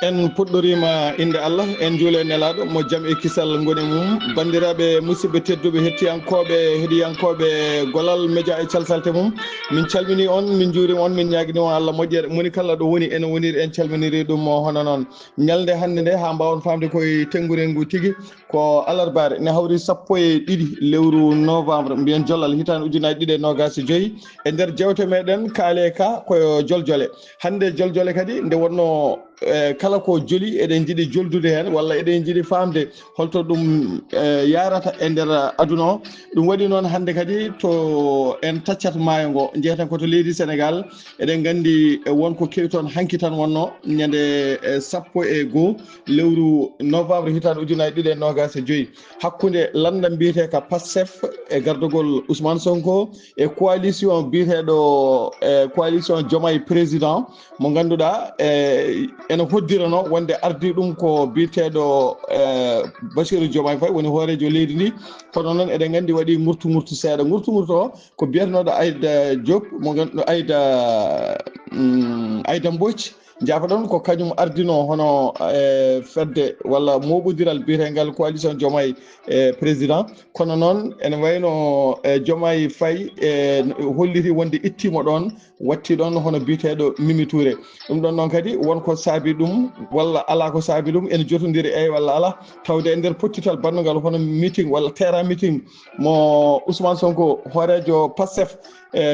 en puɗɗorima inde Allah en juule nelaɗo mo jaam e kisal goni mum bandiraɓe musidɓe tedduɓe hettiyankoɓe heeɗiyankoɓe golal média e calsalte mum min calmini on min juurima on min ñaguini on Allah moƴƴere moni kala ɗo woni ene woniri en calminiri ɗum hono noon ñalde hannde nde ha mbawon famde koye tenngurel ngu tigui ko alarbare ne hawri 12 lewru novembre mbiyen jollal hitande ujunaje ɗiɗi e nogas e joyyi e nder jewte meɗen kaale ka koyo joljole hande joljole kadi nde wonno kala ko joli eɗen jiiɗi joldude hen walla eɗen jiiɗi famde holto ɗum yarata e nder aduna o ɗum waɗi noon hande kadi to en taccat maayo ngo jeeyeten koto leydi Sénégal eɗen gandi wonko kewi toon hanki tan wonno ñande 12 lewru novembre hitande ujunaje ɗiɗi e nogas e joyyi hakkude landam mbiyete ka Pastef e gardugol Ousmane Sonko e coalition biyeteɗo coalition Diomaye président mo ganduɗa ene hoddirano wonde ardi ɗum ko biyeteɗo Bassirou Diomaye Faye woni hoorejo leydi ndi kono noon eɗen gandi waɗi gurtu seeɗa gurtu o ko biyetenoɗo Aïda Diop mo ganduɗo Aïda Mbodj jafoɗon ko kañum ardino hono fedde walla moɓodiral biyetegal coalition Diomaye président kono noon ene wayno Diomaye Faye holliti wonde ittimo ɗon watti ɗon hono biyeteɗo Mimi Touré ɗum ɗon noon kadi wonko saabi ɗum walla ala ko saabi ɗum ene jotodiri walla ala tawde e nder pottital bannugal hono meeting walla terrain meeting mo Ousmane Sonko hoorejo Pastef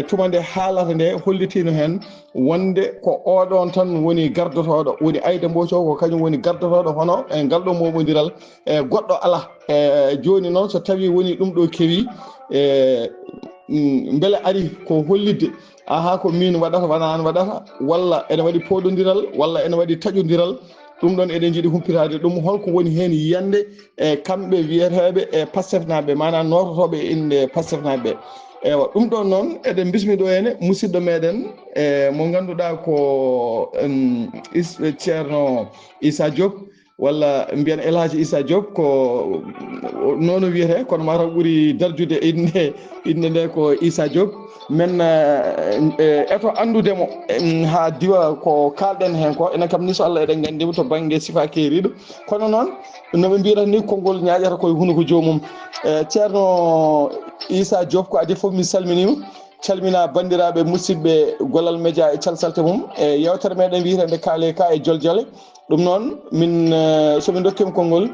tuma nde haalata nde hollitino hen wonde ko oɗon tan woni gardotoɗo woni Aïda Mbodj o ko kañum woni gardotoɗo hono e ngal ɗo moɓodiral goɗɗo ala joni noon so tawi woni ɗum ɗo keewi beele ari ko hollidde aha ko min waɗata wona an waɗata walla ene waɗi poɗodiral walla ene waɗi taƴodiral ɗum ɗon eɗen jiiɗi humpitade ɗum holko woni hen yiyande kamɓe wiyeteɓe e Pastef naɓe manam nototoɓe inde Pastef naɓe ewa ɗum ɗon noon eɗen bismi ɗo henne musidɗo meɗen mo ganduɗa ko ceerno Issa Diop walla mbiyen El Hadji Issa Diop ko nono wiyete kono mataw ɓuuri darjude inde nde ko Issa Diop men eto andudemo ha diwa ko kalɗen hen ko enen kam ni so Allah eɗen gandimo to banggue sifa keeriɗo kono noon noɓe mbiyata ni konngol ñaƴata koye hunuko jomum ceerno Issa Diop ko adi foof mi salminima calmina bandiraɓe musidɓe gollal média e calsalte mum e yewtere meɗen wiyetede kaale ka e joljole ɗum noon min somin dokkima konngol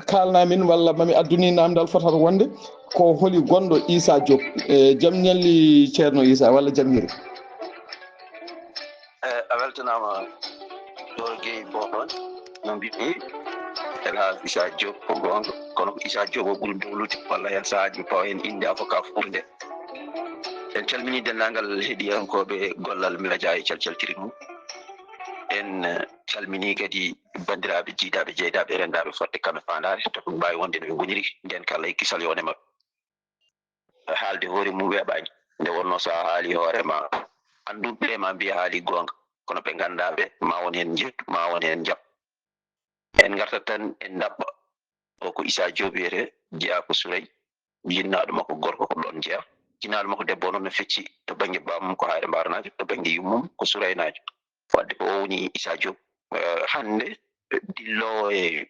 kalnamin walla mami adduni namdal fotata wonde ko holi gonɗo Issa Diop jaam ñalli ceerno Issa walla jaam hiiri a weltanama ɗo gueyi boɗon no mbiɗi El Hadji Issa Diop ko gonga kono ko Issa Diop o ɓuuri dowlude walla hen saahaji pawa hen inde avocat fulde en calmini dendagal heeɗiyankoɓe gollal média e calcaltiri mum en calmini kadi bandiraɓe jiidaɓe jeydaɓe rendaɓe fodde kamɓe fandare to ɗum mbawi wonde noɓe goniri nden kala e kisal yone mabɓe haalde hoore mum weeɓani nde wonno sa haali hoorema anduɓe ma mbiya haali gonga kono ɓe gandaɓe ma won hen jettu ma won hen jaab en gartat tan en dabɓa o ko Issa Diop wiyete jeeya ko Souley jinnaɗo makko gorko ko ɗon jeeya jinnaɗo makko debbo noon no fecci to banggue bamum ko hayre mbaranajo to banggue yummum ko Souleynajo wadde ko o woni Issa Diop hande dillowo e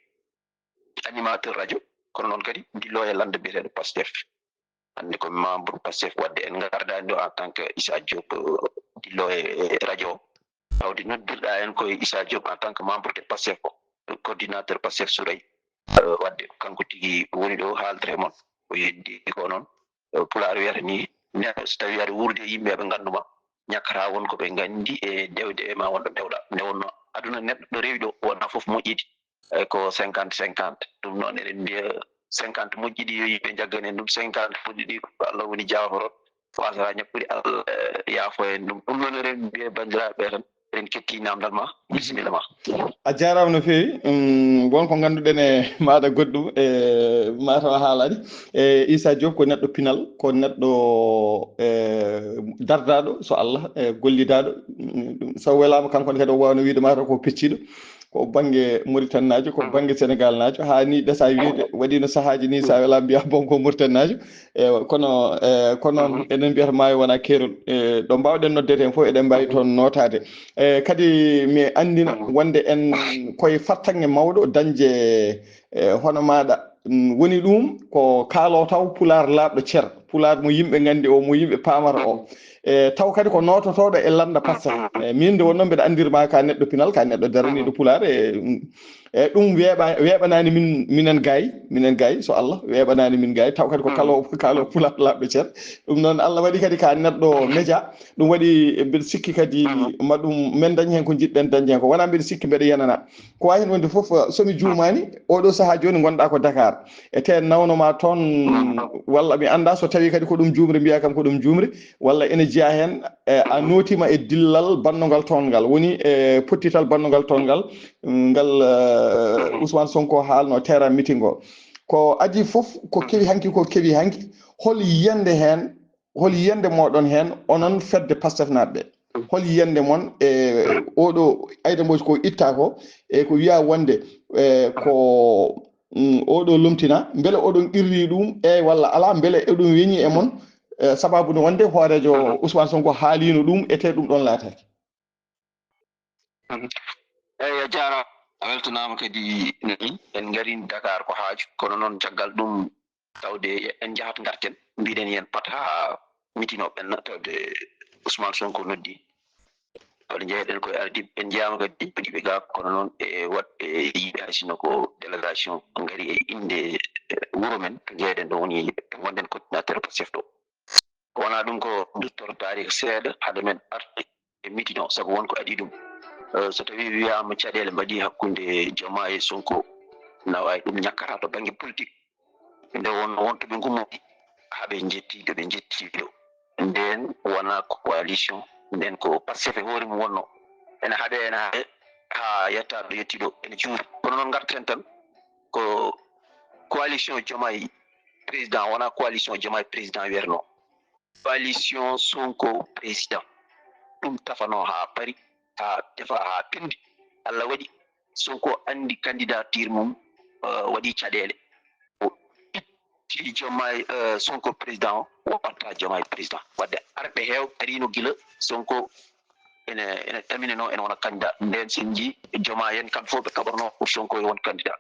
animateur radio kono noon kadi dillowo e lande biyeteɗo Pastef hande ko membre Pastef wadde en gardani ɗo en tant que Issa Diop dillowo e radio tawde noddirɗa en koye Issa Diop en tant que membre de Pastef ko coordinateur Pastef Souley wadde kanko tigui woni ɗo haaldere moon o heddi ko noon pulaar wiyata ni neɗɗo so tawi aɗa wurde yimɓe ɓe ganduma ñakkata won ko ɓe gandi e dewde e ma wonɗo dewɗa nde wonno aduna neɗɗo ɗo rewi ɗo wona foof moƴƴidi ko 50-50 ɗum noon eɗen mbiya 50 moƴƴiɗi yo yimɓe jaggani en ɗum 50 moƴƴiɗi ko Allah woni jaforo wasata ñakkude Allah yaafo en ɗum noon eɗen mbiya bandiraɓe tan eɗen ketti namdal ma bisimilla ma a jarama no fewi wonko ganduɗen e maɗa goɗɗum e mataw haalani Issa Diop ko neɗɗo pinal ko neɗɗo dardaɗo so Allah gollidaɗo so welama kankone kadi o wawno wiide mataw ko pecciɗo ko banggue Mauritanie najo ko banggue Sénégal najo ha ni ɗesa wiide waɗino sahaji ni sa wela mbiya bon ko Mauritanie najo kono noon enen mbiyata maayo wona keerol ɗo mbawɗen noddede hen fof eɗen mbawi toon notade kadi mi andina wonde en koye fattange mawɗo dañde hono maɗa woni ɗum ko kaalo taw pular laaɓɗo ceer pular mo yimɓe gandi o mo yimɓe pamata o taw kadi ko nototoɗo e landa Pastef min nde wonnoon mbiɗa andirma ka neɗɗo pinal ka neɗɗo daraniɗo pular e ɗum weeɓanani minen gayi so Allah weeɓanani min gayi taw kadi ko kaalo pular laaɓɗo ceer ɗum noon Allah waɗi kadi ka neɗɗo média ɗum waɗi mbiɗa sikki kadi maɗum min dañi hen ko jiɗɗen dañde hen ko wona mbiɗa sikki mbeɗa yanana ko wawi hen wonde foof somi jumani oɗo saaha joni gonɗa ko Dakar ete nawnoma toon walla mi anda so tawi kadi ko ɗum jumri mbiya kam ko ɗum jumri walla ene jeeya hen a notima e dillal bannogal toon ngal woni pottital bannogal toon ngal Ousmane Sonko haalno terrain meeting o ko adi foof ko kewi hanki hol yiyande moɗon hen onon fedde Pastef naɓe hol yiyande mon oɗo Aïda Mbodj ko itta ko e ko wiya wonde ko oɗo lomtina beele oɗon qirri ɗum walla ala beele eɗum weñi e mon sababu no wonde hoorejo Ousmane Sonko haalino ɗum ete ɗum ɗon laataki a jarama a weltanama kadi en garin Dakar ko haaju kono noon caggal ɗum tawde en jahat garten mbiɗen yen pat ha mitino ɓenna tawde Ousmane Sonko noddi tawde jeeyaɗen koye ardiɓe en jeyama kadi ɗiɓe ga kono noon e waɗɓe yiɓe haysino ko délégation gari e inde wuuro men to jeeyaɗen ɗo woni gonɗen coordinateur Pastef ɗo wona ɗum ko duttoro tarik seeɗa haade men arde e mitino saabu wonko adi ɗum so tawi wiyama caɗele mbaɗi hakkude Diomaye e Sonko na wawi ɗum ñakkata to banggue politique nde wonto ɓe gummoɗi haaɓe jettiɗo nden wona coalition nden ko Pastef e hoore mum wonno ene haaɗe ha yetta ɗo yettiɗo ene juuri kono noon garten tan ko coalition Diomaye président wona coalition Diomaye président wiyatno coalition Sonko président ɗum tafano ha paari ha defa ha pindi Allah waɗi Sonko andi candidature mum waɗi caɗele itti Diomaye Sonko président o watta Diomaye président wadde arɓe heew arino guila Sonko ene termineno ene wona candidat nden sen jii Diomaye en kamɓe fof ɓe kaɓorno ko Sonko e won candidat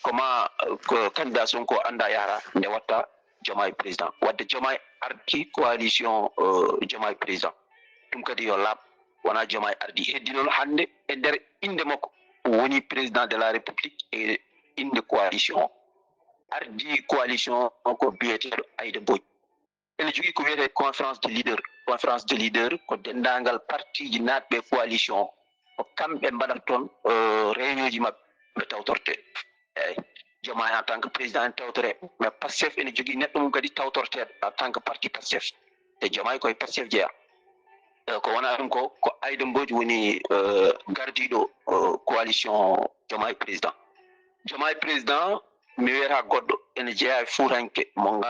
comment ko candidat Sonko anda yahata nde watta Diomaye président wadde Diomaye ardi coalition Diomaye président ɗum kadi yo laaɓ wona Diomaye ardi heddi noon hande e nder inde makko woni président de la république e inde coalition ardi coalition ko biyeteɗo Aïda Mbodj ene jogui ko wiyete conférence de leader ko dendagal parti ji natɓe coalition ko kamɓe mbaɗata toon réunion ji mabɓe ɓe tawtorte eyyi Diomaye en tant que président en tawtore mais Pastef ene jogui neɗɗo mum kadi tawtorteɗo en tant que parti Pastef e Diomaye koye Pastef jeeya ko wona ɗum ko Aïda Mbodj woni gardiɗo coalition Diomaye président mi wiyata goɗɗo ene jeeya e Fuutanke mo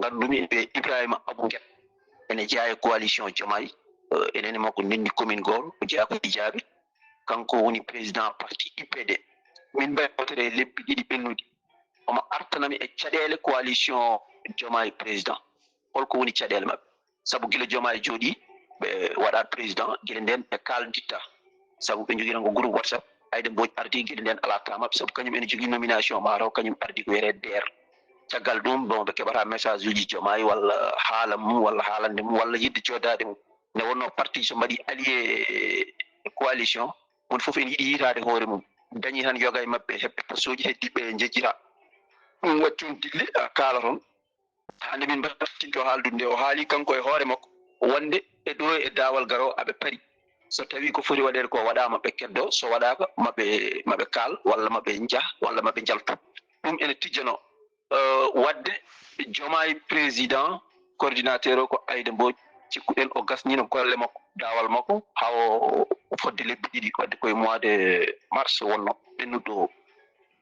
gandumi ɓe Ibrahima Abou Guet ene jeeya e coalition Diomaye enene makko ndendi commune gowlo o jeeya ko Idiaɓe kanko woni président parti IPD min mbaytotere lebbi ɗiɗi ɓennuɗi omo artanami e caɗele coalition Diomaye président holko woni caɗele mabɓe saabu guila Diomaye jooɗi ɓe waɗa président guila nden ɓe kalditta saabu ɓe joguiran ko groupe WhatsApp Aïda Mbodj ardi guila nden ala tamaɓe saabu kañum ene jogui nomination mataw kañum ardi ko wiyete DER caggal ɗum bon ɓe keɓata message uji Diomaye walla haala mum walla haalande mum walla yidde jodade mum nde wonno parti so mbaɗi allié coalition won foof ene yiiɗi yitade hoore mum dañi tan yoga e mabɓe heɓɓe postuji heddiɓe jejjira ɗum watti on dille kaala toon hande min mbattinto haaldude nde o haali kanko e hoore makko wonde e ɗo e daawal garo aɓe paari so tawi ko foti waɗede ko waɗama ɓe keddo so waɗaka maɓe kaal walla maɓe jaah walla maɓe jaltu ɗum ene tijjano wadde Diomaye président coordinateur o ko Aïda Mbodj cikkuɗen o gasnino golle makko daawal makko hawo fodde lebbi ɗiɗi wadde koye mois de mars wonno ɓennuɗo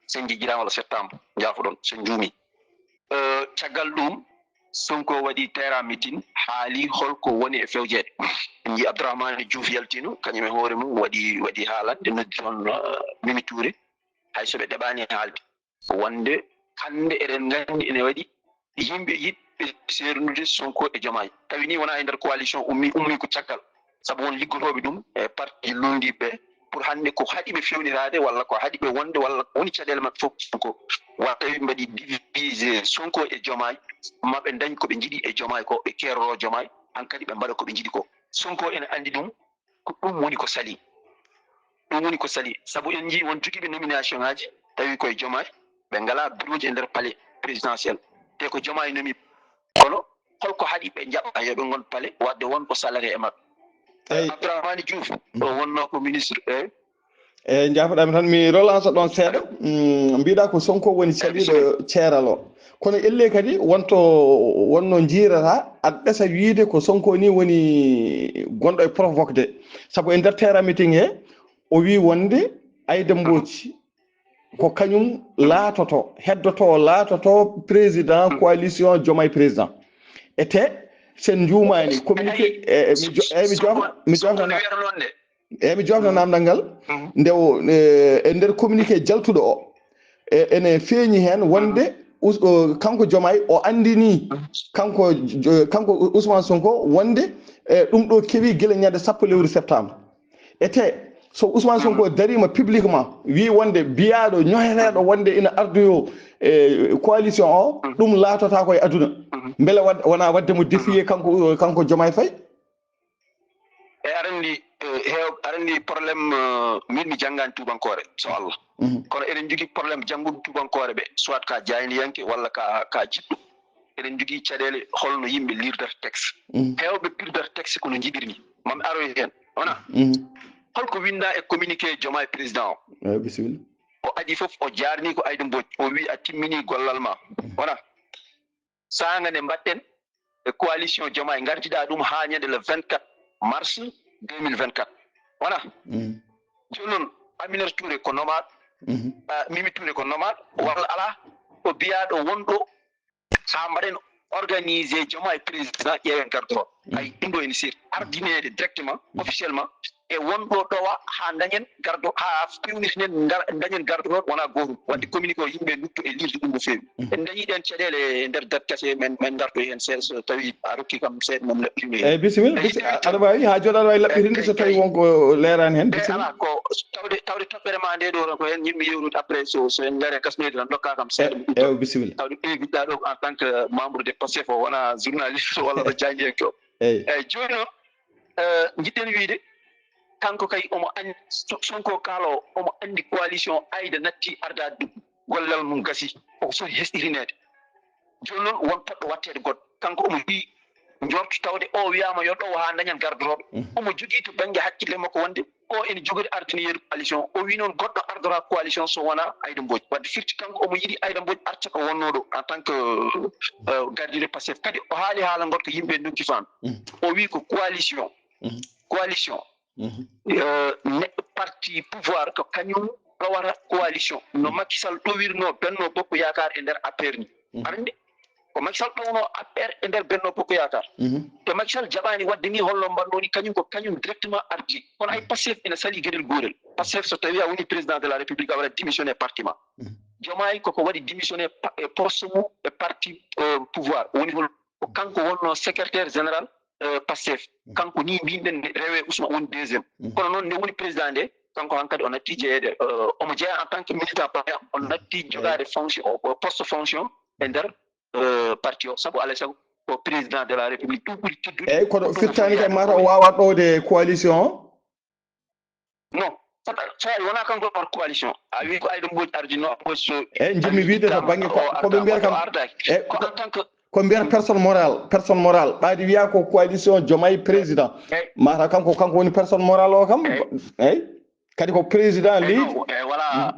sen jejjirama walla septembre jaafoɗon sen juumi caggal ɗum Sonko waɗi terrain meeting haali holko woni e fewjede ji Abdourahmane Diouf yaltino kañum e hoore mum waɗi haalande noddi on Mimi Touré hay so ɓe ɗeɓani haalde wonde hannde eɗen nganndi ene waɗi yimɓe yiɗɓe sernude Sonko e Diomaye tawi ni wona e nder coalition ummi ko caggal sabu won liggotoɓe ɗum e parti londiɓe pour hannde ko haɗi ɓe fewnirade walla ko haɗi ɓe wonde walla woni caɗele maɓɓe fof Sonko wa tawi ɓe mbaɗi divisé Sonko e Diomaye maɓe dañ ko ɓe jiiɗi e Diomaye ko ɓe keroro Diomaye hankkadi ɓe mbaɗa ko ɓe jiiɗi ko Sonko ene andi ɗum ko ɗum woni ko sali sabu en jii won jogiiɓe nomination ngaji tawi koye Diomaye ɓe ngala bureau ji e nder palais présidentiel te ko Diomaye nomi kono holko haɗi ɓe jaɓa yoɓe gon palais wadde wonko salary e maɓɓe Abdourahmane Diouf o wonno ko ministre eyyi jafoɗami tan mi relance ɗon seeɗa mbiɗa ko Sonko woni caliɗo ceeral o kono elle kadi wonno jiirata aɗa ɓesa wiide ko Sonko ni woni gonɗo e provoquede saabu e nder terrain meeting he o wi wonde Aïda Mbodji ko kañum laatoto président coalition Diomaye président ete sen juumani communiqué mi jofna namdal ngal nde e nder communiqué jaltuɗo o ene feeñi hen wonde kanko Diomaye o andini kanko Ousmane Sonko wonde ɗum ɗo keewi guila ñande 10 lewru septembre ete so Ousmane Sonko darima publiquement wi wonde biyaɗo ñoheteɗo wonde ina ardoyo coalition o ɗum laatota koye aduna beele wona wadde mo défier kanko Diomaye Faye arandi probléme min mi janngani tubankore so Allah kono eɗen jogui probléme janngude tubankore ɓe soit ka jayniyanke walla ka jiɗɗo eɗen jogui caɗele holno yimɓe lirdata texte hewɓe pirdata texte kono jiɗirni mami aroy hen wona holko winda e communiqué Diomaye président o bisimilla o adi fof o jarni ko Aïda Mbodji o wi a timmini gollal ma wona sanga nde mbatten e coalition Diomaye gardiɗa ɗum ha ñande le 24 mars 2024 wona joni noon Aminata Touré ko nomaɗo Mimi Touré ko nomaɗo walla ala ko biyaɗo wonɗo ha mbaɗen organisé Diomaye président ƴeewen gardoɗo hay ɗum ɗo ene sirti ardinede directement officiellement e wonɗo ɗowa ha dañen gardo ha pewnitinen dañen gardoɗo wona gotum wadde communiqué o yimɓe dutto e lirde ɗum no fewi en dañi ɗen caɗele e nder datkase men gardo hen seeɗa so tawi a rokki kam seeɗa mom laɓɓirmi eyyi bisimilla aɗa wawi ha joni aɗa wawi laɓɓirinde so tawi wonko leerani hen bisimilla ala ko tawde toɓɓere ma nde ɗo ko hen yimɓe yewnude après so en gaari gasnoyde tan dokka kam seeɗa eyyi bisimilla tawde invité ɗo en tant que membre de Pastef o wona journaliste walla ɗo janguiyanke o eyyi joni noon jiɗɗen wiide kanko kay omo andi Sonko kaalo omo andi coalition Aïda natti ardade gollal mum gasi o foti hesɗitinede joni noon won poɗɗo wattede goɗɗo kanko omo wi jortu tawde o wiyama yo ɗowo ha dañan gardotoɓe omo jogui to banggue hakkille makko wonde o ene jogori ardinoyeru coalition o wi noon goɗɗo ardora coalition so wona Aïda Mbodji wadde firti kanko omo yiiɗi Aïda Mbodji arta ko wonnoɗo en tant que gardiɗo Pastef kadi o haali haala goɗko yimɓe donki fan o wi ko coalition parti pouvoir ko kañum ɗowata coalition no Macky Sall ɗowirno Benno Bokk Yakar e nder APR ni arande ko Macky Sall ɗowno APR e nder Benno Bokk Yakar to Macky Sall jaɓani wadde ni holno mbanno ni kañum directement ardi kono hay Pastef ene sali gueɗel gorel Pastef so tawi a woni président de la république a waɗa démissionné parti ma Diomaye koko waɗi démissionné poste mum e parti pouvoir woni hol ko kanko wonno secrétaire général Pastef kanko ni mbimɓen rewe Ousmane woni deuxiéme kono noon nde woni président nde kanko hankkadi o natti jeeyede omo jeeya en tant que militant parti o natti jogade fonction poste fonction e nder parti o saabu alay saago ko président de la république ɗum ɓuri teddude eyyi kono firtani kay mata o wawa ɗowde coalition o non saɗa wona kanko ɗon coalition a wi ko Aïda Mbodji ardino so eyyi jimmi wiide to banggue koɓe mbiyata kam ardaki ko en tant que ko mbiyata personne morale ɓaadi wiya ko coalition Diomaye président mata kanko woni personne morale o kam eyyi kadi ko président leydi voilà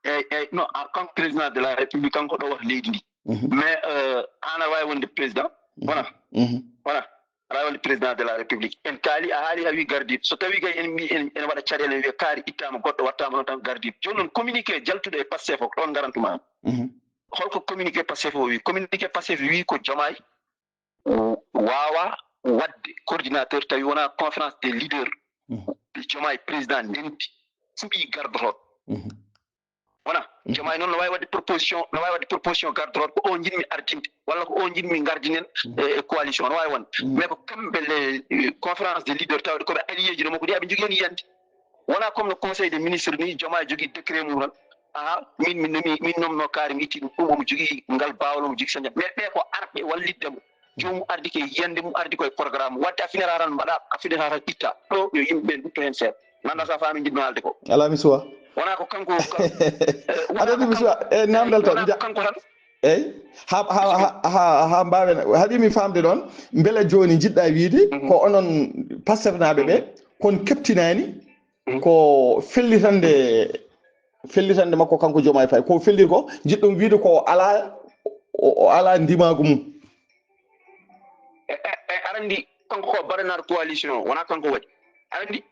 eyyi non kanko président de la république kanko ɗo wata leydi ndi mais an aɗa wawi wonde président wona aɗa wawi wonde président de la république en kaali a haali a wi gardiɗo so tawi kay en mbi ene waɗa caɗele wiya kaari ittama goɗɗo wattama ɗon tan gardiɗo joni noon communiqué jaltuɗo e Pastef o ɗon garantuma holko communiqué Pastef o wi communiqué Pastef wi ko Diomaye wawa wadde coordinateur tawi wona conférence des leaders Diomaye président ndenti suɓi gardotoɗo wona Diomaye noon no wawi wadde proposition gardotoɗo ko o jinmi ardinde walla ko o jinmi gardinen e coalition no wawi wonde mais ko kamɓe le conférence des leaders tawde koɓe allié ji no makko ɗi aɓe jogui hen yiyande wona comme le conseil des ministres ni Diomaye jogui décret mum tan min nomno kaari mi itti ɗum omo jogui ngal bawol omo jogui sañat mais ɓe ko arɓe walliddemo jomum ardi ke yiyande mum ardi koye programme wadde a finata tan mbaɗa a finata tan itta ɗo yo yimɓe ɓe dutto hen seeɗa ganda sa faami jiɗno haalde ko ala mi suwa wona ko kanko aɗani mi suwa e namdal tan kanko tan eyyi ha mbawen haɗimi famde ɗon beele joni jiɗɗa wiide ko onon Pastef naɓe ɓe kon keptinani ko fellitande makko kanko Diomaye Faye ko fellir ko jiɗɗum wiide ko ala ndimagu mum arandi kanko ko baɗanaɗo coalition wona kanko waɗi arandi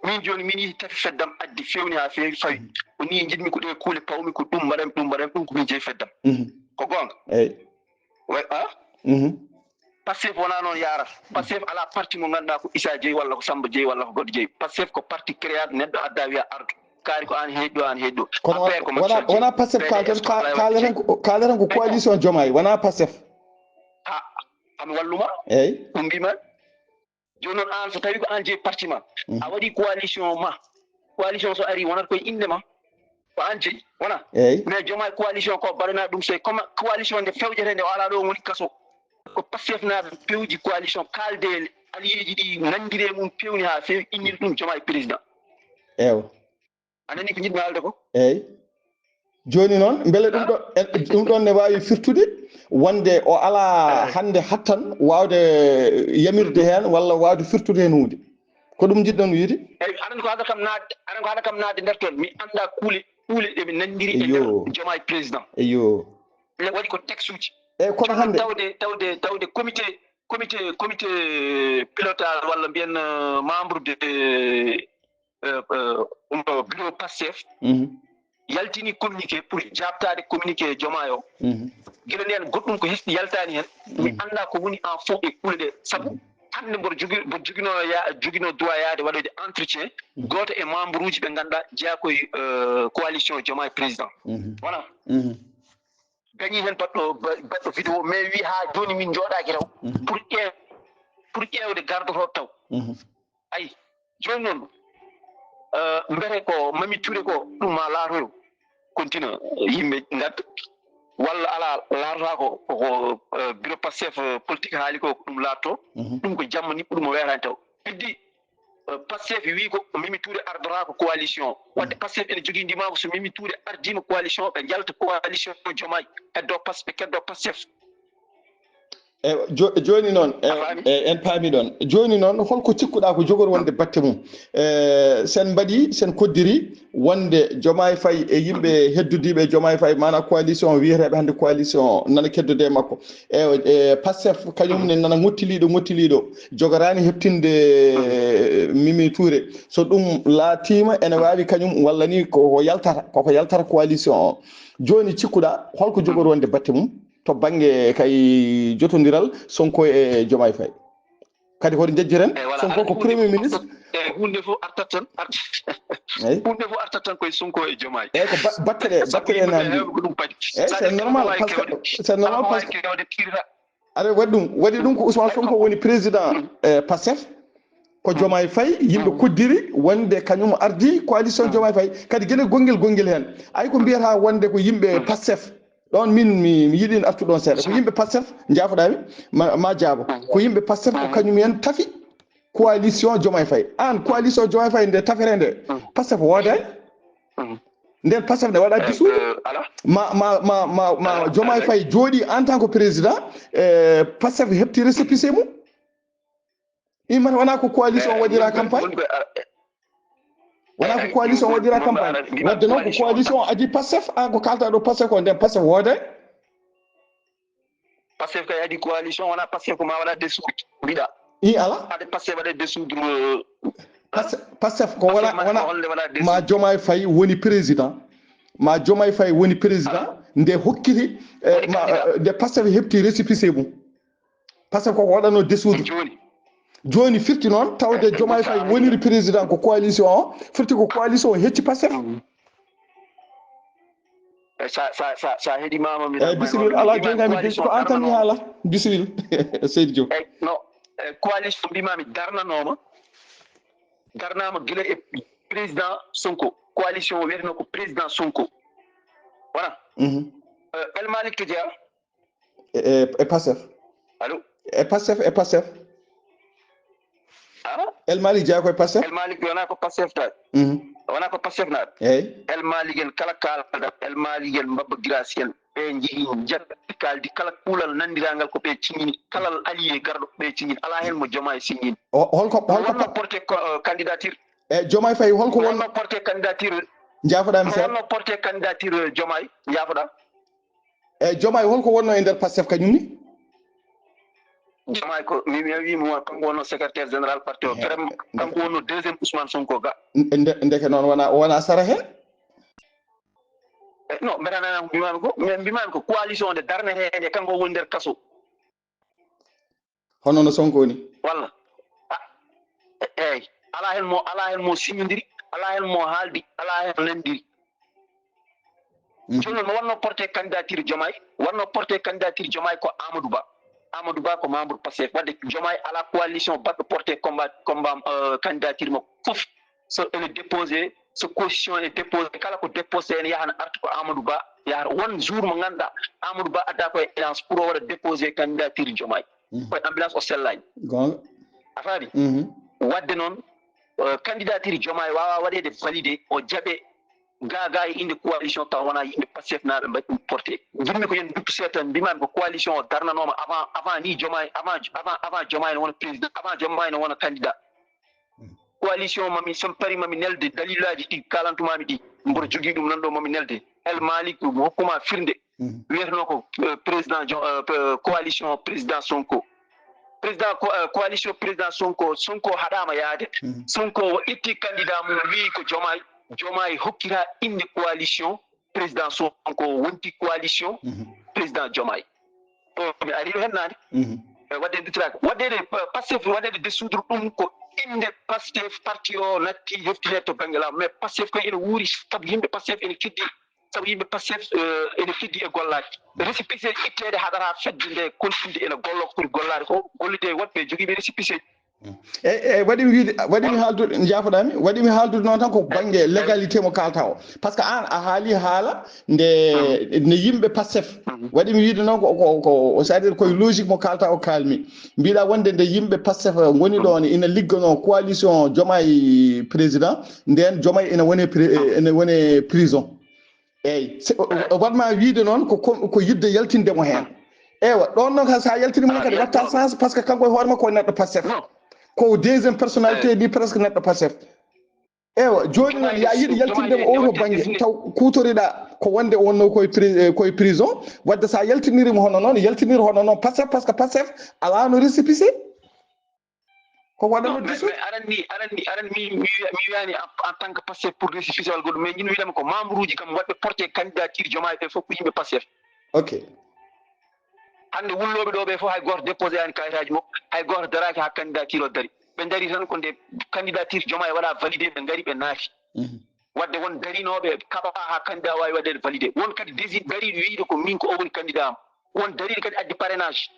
min joni min yehi tafi feddam addi fewni ha fewi fawi ko ni jiɗmi ko ɗe kuule pawmi ko ɗum mbaɗami ɗum ko min jeeyi feddam ko gonga eyyi way Pastef wona noon yarata Pastef ala parti mo ganduɗa ko Issa jeeyi walla ko Samba jeeyi walla ko goɗɗo jeeyi Pastef ko parti créade neɗɗo adda wiya ardu kaari ko an heeɗi ɗo an heeɗi ɗo kono wona Pastef kaleten ko coalition Diomaye wona Pastef ami walluma eyyi ɗum mbima joni noon an so tawi ko an jeeyi parti ma a waɗi coalition so ari wonata koye inde ma ko an jeeyi wona eyyi mais Diomaye coalition ko baɗana ɗum so comme coalition nde fewjete nde o ala ɗo woni kaso ko Pastef naɓe pewji coalition kalde allié ji ɗi nandire mum pewni ha fewi innide ɗum Diomaye président ewa anani ko jiɗmi haalde ko eyyi joni noon beele ɗum ɗon ne wawi firtude wonde o ala hande hattan wawde yamirde hen walla wawde firtude hen hunde ko ɗum jiɗɗon wiide eyyi aɗa ko haɗa kam naade nder toon mi anda kuule ɗeɓe nandiri e nder Diomaye président eyo ne waɗi ko texte uji eyyi kono hande tawde comité pilotage walla mbiyen membre de bureau Pastef yaltini communiqué pour jabtade communiqué Diomaye o guila nden goɗɗum ko hesɗi yaltani hen mi anda ko woni en fond e kuule ɗe saabu hande mboɗo joguino droit yaade waɗoyde entretien goto e membre uji ɓe ganduɗa jeeya koye coalition Diomaye président wona gañi hen baɗɗo vidéo mais wi ha joni min jooɗaki taw pour ƴewde gardotoɗo taw ayi joni noon mbete ko Mami Touré ko ɗum ma laatoyo continue yimɓe gadda walla ala laatota ko bureau Pastef politique haali ko ɗum laatto ɗum ko jamma ni ɗum o weetani taw heddi Pastef wi ko Mimi Touré ardora ko coalition wadde Pastef ene jogui ndimako so Mimi Touré ardima coalition ɓe jalta coalition Diomaye keddo Pastef joni noon en paami ɗon joni noon holko cikkuɗa ko jogori wonde batte mum sen koddiri wonde Diomaye Faye e yimɓe heddudiɓe Diomaye Faye mana coalition wiyeteɓe hande coalition nana keddude makko e Pastef kañum ne nana ngottiliɗo jogorani heɓtinde Mimi Touré so ɗum laatima ene wawi kañum walla ni koko yaltata coalition o joni cikkuɗa holko jogori wonde batte mum to banggue kay jotodiral Sonko e Diomaye Faye kadi hoto jejjiren Sonko ko premier ministre hunde fof artat tan hunde fof artat tan koye Sonko e Diomaye eyyi ko batte ɗe nandi eyyi c'est normal parce que aɗa waɗi ɗum ko Ousmane Sonko woni président Pastef ko Diomaye Faye yimɓe koddiri wonde kañum ardi coalition Diomaye Faye kadi gueɗe gonguel hen ay ko mbiyata wonde ko yimɓe Pastef ɗon min mi yiɗino artu ɗon seeɗa ko yimɓe Pastef jaafoɗami ma jaabo ko yimɓe Pastef ko kañum hen tafi coalition Diomaye Faye an coalition Diomaye Faye nde tafere nde Pastef woodani nden Pastef nde waɗa disude ma Diomaye Faye jooɗi en tant que président Pastef heɓti récépissé mum imata wona ko coalition waɗira campagne wona ko coalition waɗira campagne wadde noon ko coalition adi Pastef an ko kalta ɗo Pastef ko nden Pastef woodani Pastef kay adi coalition wona Pastef ko ma waɗa dissoudre mbiɗa ala ade Pastef waɗa dissoudre Pastef ko wona ma Diomaye Faye woni président nde hokkiti nde Pastef heɓti récépissé mum par ce que ko waɗano desuudu joni firti noon tawde Diomaye Faye woniri président ko coalition o firti ko coalition o hecci Pastef sa heɗimama mi bisimilla ala joni kami ko an tan mi haala bisimilla Seydou Diop non coalition mbimami darnama guila e président Sonko coalition o wiyeteno ko président Sonko wona El Malick to jeeya e Pastef allo e Pastef El Malick jeeya koye Pastef El Malick wona ko Pastef ta wona ko Pastef naat eyyi El Malick en kala kalɗa El Malick en Maba Guirassy en ɓe jeehi jaɓɓe kaldi kala kuulal nanndirangal ko ɓe ciñini kala allié garɗo ɓe ciñini ala hen mo Diomaye siñini holko porté candidature Diomaye Faye holko wonno porté candidature jaafoɗami seeɗa wonno porté candidature Diomaye jaafoɗa Diomaye holko wonno e nder Pastef kañum ni Diomaye ko mi wimo kanko wonno secrétaire général parti o vraiment kanko wonno deuxiéme Ousmane Sonko ga ndeke noon wona sara hen non mbeɗa mbimami ko coalition de darnetede kanko woni nder kaso hono no Sonko ni walla eyyi ala hen mo signodiri ala hen mo haaldi ala hen nandiri joni noon wonno porté candidature Diomaye ko Amadou Ba ko membre Pastef wadde Diomaye ala coalition baɗɗo porté combat candidature mo fof so ene déposé so caution e déposé kala ko déposé ene yahana artu ko Amadou Ba yahata won jour mo ganduɗa Amadou Ba adda koye échéance pour o waɗa déposé candidature Diomaye koye ambulance o sellani gonga a faami wadde noon candidature Diomaye wawa waɗede validé o jaaɓe gaga e inde coalition taw wona yimɓe Pastef naɓe mbaɗi ɗum porté jinmi ko yen duppu seeɗa tan mbimami ko coalition o darnanoma avant ni Diomaye avant Diomaye ne wona président avant Diomaye ne wona candidat coalition mami somi pari mami nelde dalilaji ɗi kalantumami ɗi mboɗo jogui ɗum nan ɗo mami nelde El Malick hokkuma firnde wiyeteno ko président coalition président Sonko coalition président Sonko haɗama yaade Sonko o itti candidat mum wi ko Diomaye hokkira inde coalition président Sonko wonti coalition président Diomaye mi ari hen nane wadde nditiraka waddede Pastef waddede desoudre ɗum ko inde Pastef parti o natti heftinede to banggue lawol mais Pastef koye ene wuuri saabu yimɓe Pastef ene keddi saabu yimɓe Pastef ene keddi e gollaji récépissé ittede haɗata fedde nde continde ene gollo pour gollade ko gollide woɗɓe joguiɓe récépissé waɗimi haaldude jaafoɗami waɗimi haaldude noon tan ko banggue légalité mo kalta o par ce que an a haali haala nde yimɓe Pastef waɗimi wiide noon ko c'est à dire koye logique mo kalta o kalmi mbiɗa wonde nde yimɓe Pastef goni ɗon ina liggano coalition Diomaye président nden Diomaye ene woni prison eyyi watma wiide noon ko yidde yaltindemo hen ewa ɗon noon sa yaltinimo kadi watta sens par ce que kanko e hoore makko ko neɗɗo Pastef ko deuxième personnalité ni presque neɗɗo Pastef ewa joni noon ya yiiɗi yaltindemo oto banggue taw kutoriɗa ko wonde wonno koye prison wadde sa yaltinirimo hono noon yaltiniri hono noon Pastef par ce que Pastef alano récépissé ko waɗano disu aran mi wiyani en tant que Pastef pour récépissé wal goɗɗum mais jin wiidama ko membre uji kam waɗɓe porté candidature Diomaye ɓe fof ko yimɓe Pastef ok hande wulloɓe ɗo ɓe fof hay goto déposé ani kayitaji makko hay goto daraki ha candidature o daari ɓe daari tan ko nde candidature Diomaye waɗa validé ɓe gaari ɓe naati wadde won darinoɓe kaɓa ha candidat wawi waɗede validé won kadi daari wiide ko min ko o woni candidat am won daariɗo kadi addi parrainage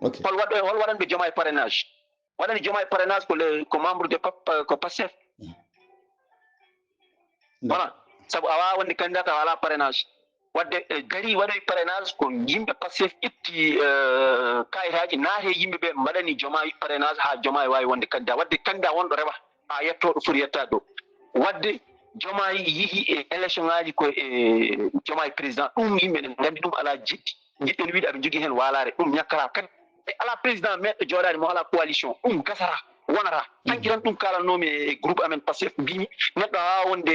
hol waɗanɓe Diomaye parrainage waɗani Diomaye parrainage ko membre de ko Pastef voilà saabu a wawa wonde candidat taw ala parrainage wadde gari waɗoy parrainage ko yimɓe Pastef itti kayitaji naate yimɓeɓe mbaɗani Diomaye parrainage ha Diomaye wawi wonde candidat wadde candidat wonɗo rewa ha yettoɗo foti yettade ɗo wadde Diomaye yiihi e élection ngaji ko e Diomaye président ɗum yimɓe ne gandi ɗum ala jiddi jiɗɗen wiide aɓe jogui hen walare ɗum ñakkata kadi ala président meɗɗo joɗade mo ala coalition ɗum gasata wonata hanki tan ɗum kalannomi e groupe amen Pastef mbimi neɗɗo ha wonde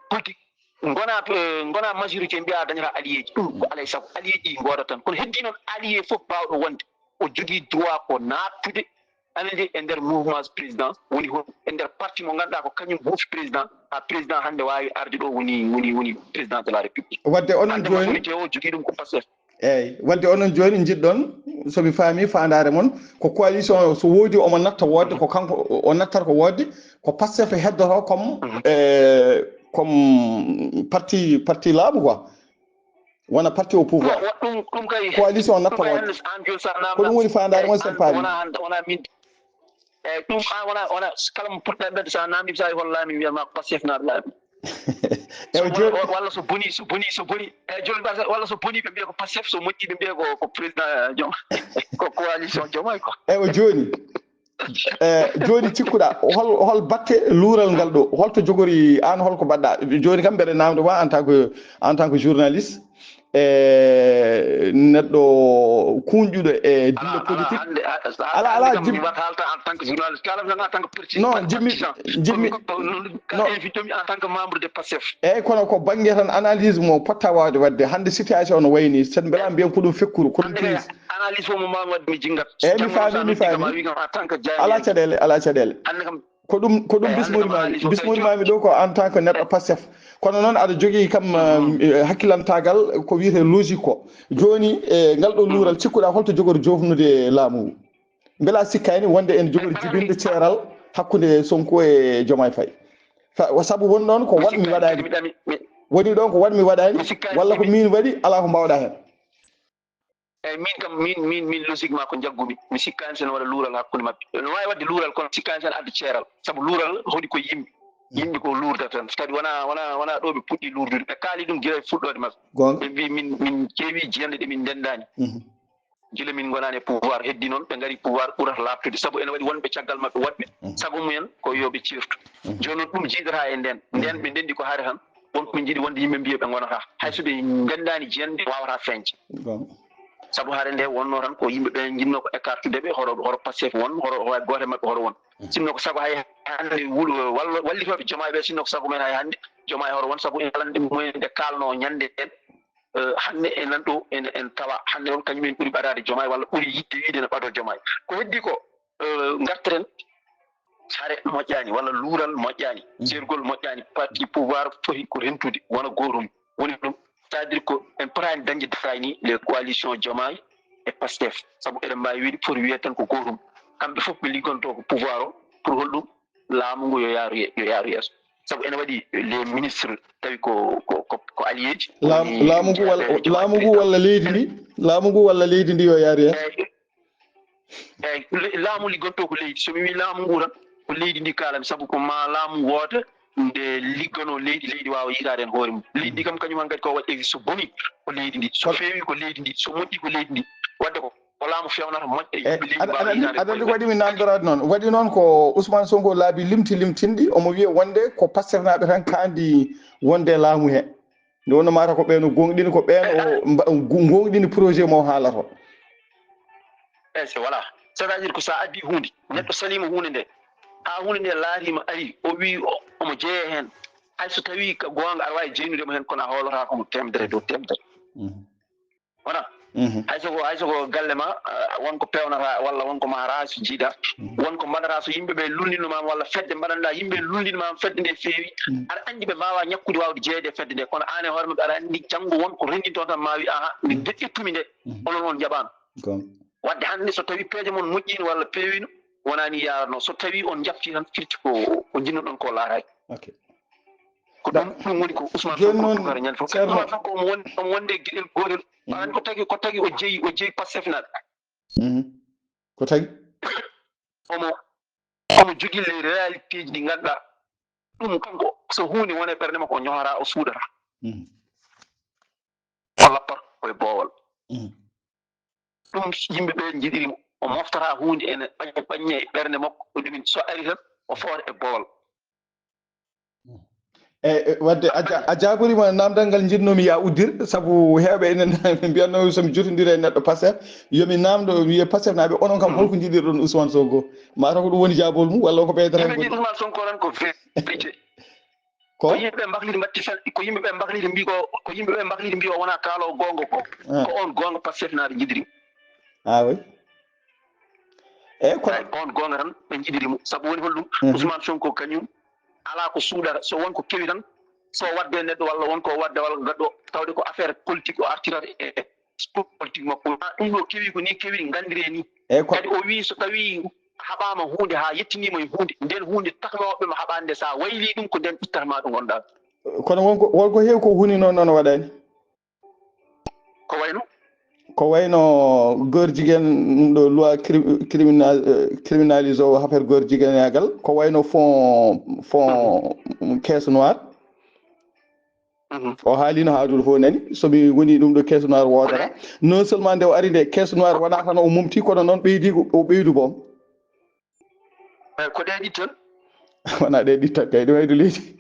politique gona majorité mbiya dañata allié ji ɗum ko alay saago allié ji goda tan kono heddi noon allié fof bawɗo wonde o jogui droit ko nattude anede e nder mouvement président woni hon e nder parti mo ganduɗa ko kañum huufi président ha président hande wawi arde ɗo woni président de la république wadde onon joni o jogui ɗum ko Pastef eyyi wadde onon joni jiɗɗon somi faami fandare moon ko coalition so woodi omo natta wodde ko kanko o nattata ko wodde ko Pastef heddoto comme parti laamu quoi wona parti au pouvoir ɗum kay coalition natta wodde ko ɗum woni fandare moon sen paami wona min eyyi ɗum wona kala mo puɗɗa ɓedde sa namdi sa hollami wiyatma ko Pastef naaɓe laaɓi walla so boni eyyi joni walla so boni ɓe mbiya ko Pastef so moƴƴi ɓe mbiya ko président Dioma ko coalition Diomaye quoi eyyi joni joni cikkuɗa hol batte luural ngal ɗo holto jogori an holko mbaɗɗa joni kam mbeɗa namde ma en tant que journaliste neɗɗo kunƴuɗo e dille politique ala mi wat haalta en tant que journaliste kalam tan en tant que politique non jimmi invitomi en tant que membre de Pastef eyyi kono ko banggue tan analyse mo potta wawde wadde hande situation no wayni sen mbela mbiyan ko ɗum fekkuru ko ɗum prise analyse fof mo mami wadde mi jinggat eyyi mi faami en tant que ala caɗele hande kam ko ɗum bismorimami ɗo ko en tant que neɗɗo Pastef kono noon aɗa jogui kam hakkilantagal ko wiyete logique ko joni ngal ɗo luural cikkuɗa holto jogori jofnude laamu ngu beela sikkani wonde en jogori jibinde ceeral hakkude Sonko e Diomaye Faye saabu woni ɗon ko watmi waɗani woni ɗon ko watmi waɗani walla ko min waɗi ala ko mbawɗa hen eyyi min kam min logiquement ko jaggumi mi sikkani sen waɗa luural hakkude mabɓe no wawi wadde luural kono sikkani sen adda ceeral saabu luural hoɗi ko yimɓe ko lurdata tan kadi wona ɗo ɓe puɗɗi lurdude ɓe kaali ɗum guila e fuɗɗode mabɓe ɓe mbi min keewi jiyande ɗe min ndendani gila min gonani e pouvoir heddi noon ɓe gaari pouvoir ɓurata labtude saabu ene waɗi wonɓe caggal mabɓe woɗɓe saabu mumen ko yoɓe cirtu joni noon ɗum jiidata e nden ɓe ndendi ko haare tan wonko ɓe jiiɗi wonde yimɓe mbiya ɓe gonata hayso ɓe ndendani jiyande wawata feñde saabu haare nde wonno tan ko yimɓe ɓe jinno ko écartude ɓe horo Pastef won horo wawi goto mabɓe horo won sinno ko sago hay hande wallitoɓe Diomaye ɓe sinno ko sago men hay hande Diomaye horo won saabu alande mumen nde kalno ñande en hande e nan ɗo en tawa hande on kañumen ɓuuri ɓadade Diomaye walla ɓuuri yidde wiide no ɓaado Diomaye ko heddi ko garteren saare moƴƴani walla luural moƴƴani sergol moƴƴani parti pouvoir foti ko rentude wona gotum woni ɗum c'est à dire ko en potani dañde dafani les coalitions Diomaye e Pastef saabu eɗen mbawi wiide foti wiye tan ko gotum kamɓe foof ɓe liggonto ko pouvoir o pour holɗum laamu ngu yo yaaru yeeso saabu ene waɗi les ministres tawi ko allié ji laamu ngu walla leydi ndi yo yaaru yeeso eyyi laamu liggonto ko leydi somi wi laamu ngu tan ko leydi ndi kalami saabu ko ma laamu woota nde liggano leydi wawa yitade hen hoore mum leydi ndi kam kañum han kadi ko waɗi so boni ko leydi ndi so feewi ko leydi ndi so moƴƴi ko leydi ndi wadde ko laamu fewnata moƴƴa yimɓe leydi wawa yitade aɗa andi waɗimi namdorade noon waɗi noon ko Ousmane Sonko laabi limtinɗi omo wiya wonde ko Pastef naɓe tan kandi wonde laamu he nde wonno mata ko ɓen gonɗini ko ɓen gonɗini projet mo haalata eyyi c'est voilà c'est à dire ko sa addi hunde neɗɗo salima hunde nde ha hunde nde laarima ari o wi omo jeeya hen hayso tawi ko gonga aɗa wawi jeynudemo hen kono a hoolata komo temedere dow temedere wona hayso ko galle ma wonko pewnata walla wonko mara so jiiɗa wonko mbaɗata so yimɓeɓe lundinoma walla fedde mbaɗanɗa yimɓe lundinmama fedde nde feewi aɗa andi ɓe mbawa ñakkude wawde jeeyede fedde nde kono an e hoore maɓɓe aɗa andi janggo wonko rendinto tan ma wi aha mi ƴettumi nde onon on jaɓano wadde hande so tawi peeje moon moƴƴino walla peewino wonani yarano so tawi on jabti tan firti ko jinnoɗon ko laaraki ko ɗum woni ko Ousmane Sonko tukara ñande fof Ousmane Sonko omo wonde gueɗel gotel an ko tagui o jeeyi Pastef naɓe ko tagui omo jogui les réalité ji ɗi ganduɗa ɗum kanko so hunde wone ɓerde makko o ñohora o suuɗata o lappat koye boowal ɗum yimɓeɓe jiiɗirimo o moftata hunde ene ɓaññe e ɓerde makko o ɗumin so ari tan o foota e boowal eyyi wadde a jaborima namdal ngal jinnomi ya uddir saabu heewɓe enen mbiyatno somi jotodira e neɗɗo Pastef yomi namdo wiye Pastef naɓe onon kam holko jiiɗirɗon Ousmane Sonko mataw ko ɗum woni jabol mum walla ko ɓeydata hen goɗɗi Ousmane Sonko tan ko vérité ko yimɓeɓe mbahlide mbatti fen ko yimɓeɓe mbahlide mbi o wona kaalowo gonga ko on gonga Pastef naɓe jiiɗirimo oui ko on gonga tan ɓe jiiɗirimo saabu woni holɗum Ousmane Sonko kañum ala ko suuɗata so wonko kewi tan so wadde neɗɗo walla wonko wadde walla gaɗɗo tawde ko affaire politique o artirata politique makko ɗum ɗo kewi ko ni kewi ngandire ni e ko kadi o wi so tawi haɓama hunde ha yettinima e hunde nden hunde taknoɓe ma haɓande sa wayli ɗum ko nden ittatma ɗum gonɗa kono wonko heewi ko huni noon waɗani ko wayno ko wayno goor jiguen ɗo loi criminalise o affaire goor jiguenagal ko wayno fond caisse noire o haalino haadude fof nani somi woni ɗum ɗo caisse noire wodata non seulement nde o ari nde caisse noire wona tan o mumti kono noon ɓeydi o ɓeydu boom ko ɗe ɗittan wona ɗe ɗittan kay ɗum waydu leydi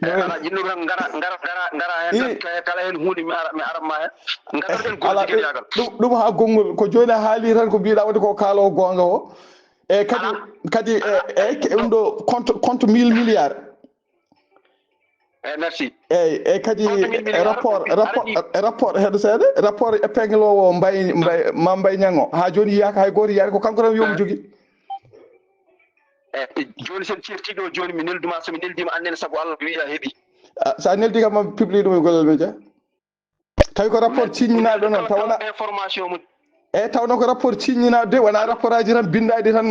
ala jinno tan ngara hen kala hen hunde mi aranma hen ngaraten goɗɗiyagal ɗum ha gongol ko joni a haali tan ko mbiɗa wadde ko kaalowo gonga o e kadi ɗum ɗo compte 1000 milliards merci eyyi kadi rapport heɗo seeɗa rapport épingle o Mame Niang ha joni yiyaka hay goto yiyani ko kanko tan yomo jogui joni sen certiɗo joni mi nelduma somi neldima annene saabu Allah wiya heeɓi sa neldi kam mami publie ɗum e gollal média tawi ko rapport ciññinaɗo noon tawana information mum eyyi tawno ko rapport ciññinaɗo de wona rapport aji tan bindaɗi tan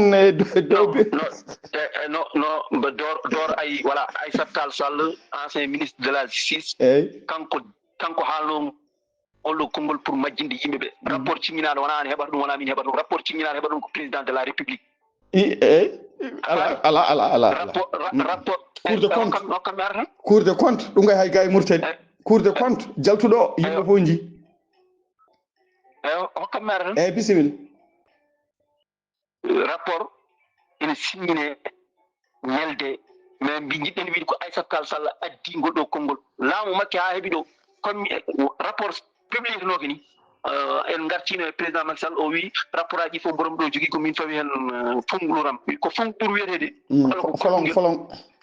no dor ay voilà Aïssata Tall Sall ancien ministre de la justice eyyi kanko haalno ollo konngol pour majjinde yimɓeɓe rapport ciññinaɗo wona an heɓata ɗum wona min heɓata ɗum rapport ciññinaɗo heɓata ɗum ko président de la république eyyi ala rapport cour de compte ɗum gay hay gay murtani cour de compte jaltuɗo yimɓe fof ji hokkam mere tan eyyi bisimilla rapport ene simmine ñelde mais mbi jiɗɗen wiide ko Aïssata Tall Sall addi ngol ɗo konngol laamu makki ha heeɓi ɗo comme rapport publicitenoke ni en gartino e président Macky Sall o wi rapport aji fof borom ɗo jogui komin fawi hen fongɗuram ko fong ɓuur wiyetede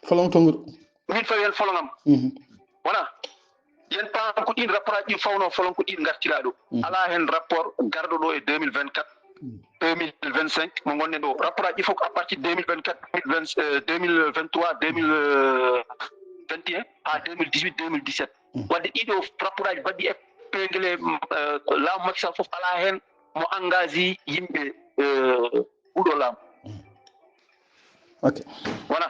folon tonguɗo min fawi hen folongam wona yen pam ko ɗin rapport aji ɗi fawno folon ko ɗin gartira ɗo ala hen rapport garɗo ɗo e 2024 2025 mo gonɗen ɗo rapport aji fof à partir 2024 2023 2021 ha 2018 2017 wadde ɗiɗo rapport aji mbaɗɗi épinglé laamu Macky Sall fof ala hen mo engagé yimɓe ɓuuɗo laamu ok wona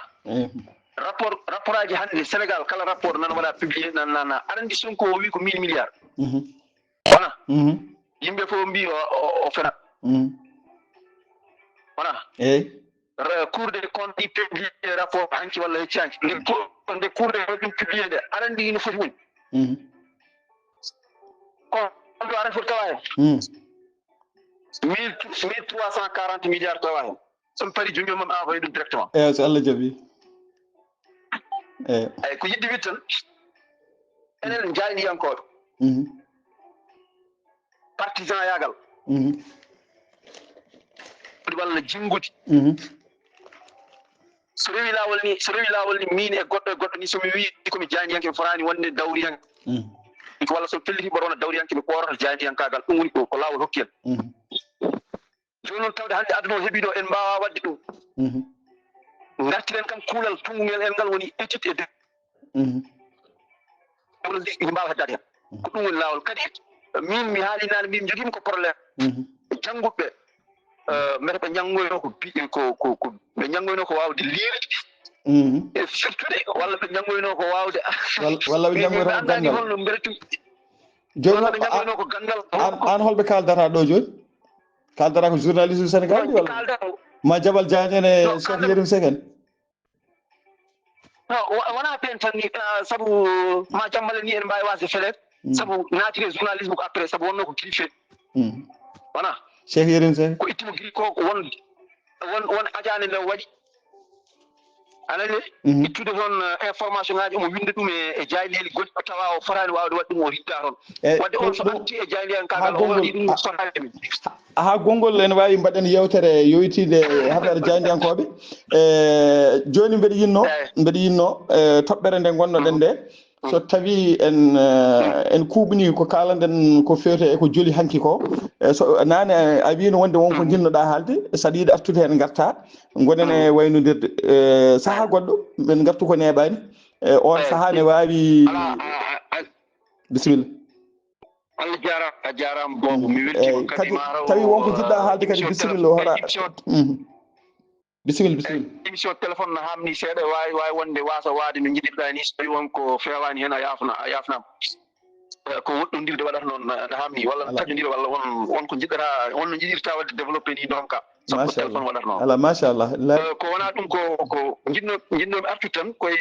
rapport aji hannde Sénégal kala rapport nan waɗa publié nan arandi Sonko o wi ko 1000 milliards wona yimɓe fof mbi o fenat wona eyyi cour des comptes ɗi publié rapport hanki walla hecci hanki nde cour des comptes ɗum publié nde arandi no foti woni konto arani foti tawa hen 1340 milliards tawa hen somi pari joni o mami envoyé ɗum directement eyyi so Allah jaaɓi eyyi ko yidde wiide tan enen jayniyankoɓe partisan yagal walla jingudi so rewi lawol ni min e goɗɗo ni somi wi komi jayniyanke mi forani wonde dawriyanke walla so pelliti mboɗo wona dawriyanke mi ɓorata jayniyankagal ɗum woni ko lawol hokki en joni noon tawde hannde aduna o heeɓi ɗo en mbawa wadde ɗum gartiren kam kuulal tunngel en ngal woni étude e ko mbawa heddade hen ko ɗum woni lawol kadi min mi haali nane min joguimi ko probléme jannguɓe mbete ɓe janngoyno ko ɓe janngoyno ko wawde liirde e surtout de walla ɓe janngoyno ko wawde walla ɓe janngoyno ko gandal holno mberetu joni ɓe janngoyno ko gandal an holɓe kaldata ɗo joni kaldata ko journaliste du Sénégal walla ma Jabal Diagne ene Cheikh Yérim Seck en wona ɓen tan ni saabu ma jammale ni en mbawi wasde felet saabu natire journalisme ko après saabu wonno ko griffé wona Cheikh Yérim Seck ko ittimo gri ko won ajane nde waɗi anani ittude toon information ngaji omo winda ɗum e jayleli goɗɗo tawa o fotani wawde waɗ ɗum o ridda toon wadde on so atti e jayliyankagal o waɗi ɗum sotani min ha gongol ene wawi mbaɗen yewtere yoytide haɓere jaydiyankoɓe joni mbeɗa yinno toɓɓere nde gonnoɗen nde so tawi en kuɓini ko kalanɗen ko fewte eko joli hanki ko so nane a wino wonde wonko jinnoɗa haalde saɗa yiiɗa artude hen garta gonen e waynodirde saaha goɗɗo min gartu ko neɓani on saaha ne wawi bisimilla Allah jarama a jarama gongo mi weltima kadi ma raw tawi wonko jiɗɗa haalde kadi bisimilla o hoɗa bisimilla émission téléphone no hamni seeɗa wawi wonde wasa waade no jiɗirɗa ni so tawi wonko fewani hen a yafnama ko woɗɗodirde waɗata noon no hamni walla no taƴodira walla wonko jiɗɗata wonno jiɗirta wadde développé ni donc sabu téléphone waɗata noon ala machallah ko wona ɗum ko jinnomi artude tan koye